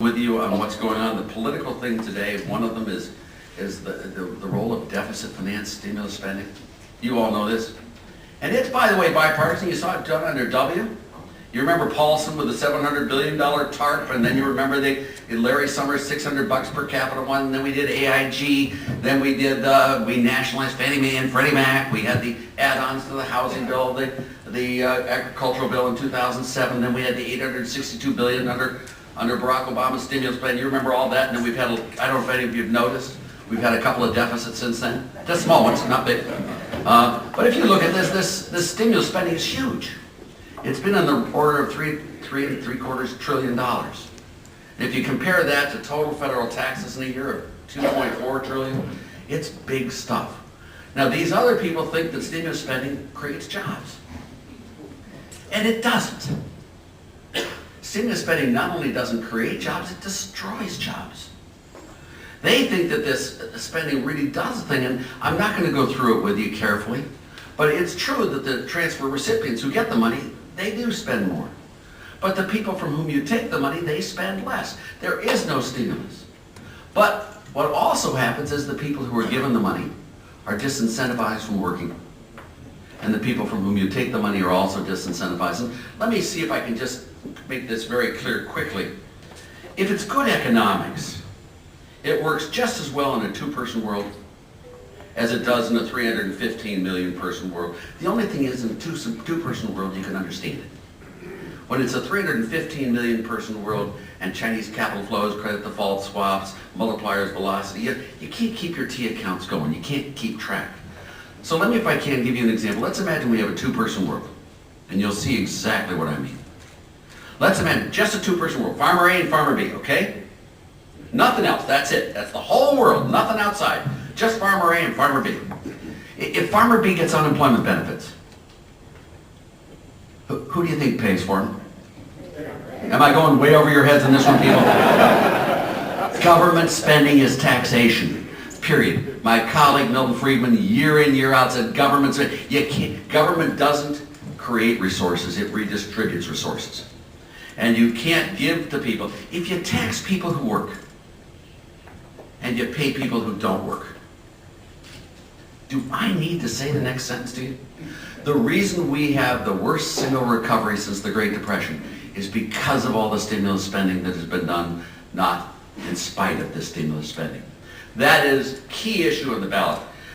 with you on what's going on. The political thing today, one of them is the role of deficit finance stimulus spending. You all know this. And it's, by the way, bipartisan. You saw it done under W. You remember Paulson with the $700 billion TARP, and then you remember Larry Summers, $600 per capita one, and then we did AIG, then we nationalized Fannie Mae and Freddie Mac, we had the add-ons to the housing bill, the agricultural bill in 2007, then we had the $862 billion under Barack Obama's stimulus plan. You remember all that, and then we've had, I don't know if any of you have noticed, we've had a couple of deficits since then. Just small ones, not big. But if you look at this stimulus spending is huge. It's been in the order of $3.75 trillion. And if you compare that to total federal taxes in a year of $2.4 trillion, it's big stuff. Now these other people think that stimulus spending creates jobs. And it doesn't. Stimulus spending not only doesn't create jobs, it destroys jobs. They think that this spending really does a thing, and I'm not going to go through it with you carefully, but it's true that the transfer recipients who get the money, they do spend more. But the people from whom you take the money, they spend less. There is no stimulus. But what also happens is the people who are given the money are disincentivized from working. And the people from whom you take the money are also disincentivized. And let me see if I can just make this very clear quickly. If it's good economics, it works just as well in a two-person world as it does in a 315 million person world. The only thing is, in a two-person world, you can understand it. When it's a 315 million person world and Chinese capital flows, credit default swaps, multipliers, velocity, you can't keep your T accounts going. You can't keep track. So let me, if I can, give you an example. Let's imagine we have a two-person world, and you'll see exactly what I mean. Let's imagine just a two-person world, Farmer A and Farmer B, okay? Nothing else, that's it. That's the whole world, nothing outside. Just Farmer A and Farmer B. If Farmer B gets unemployment benefits, who do you think pays for them? Am I going way over your heads on this one, people? Government spending is taxation, period. My colleague Milton Friedman, year in, year out, said government doesn't create resources, it redistributes resources. And you can't give to people. If you tax people who work, and you pay people who don't work, do I need to say the next sentence to you? The reason we have the worst single recovery since the Great Depression is because of all the stimulus spending that has been done, not in spite of the stimulus spending. That is key issue on the ballot.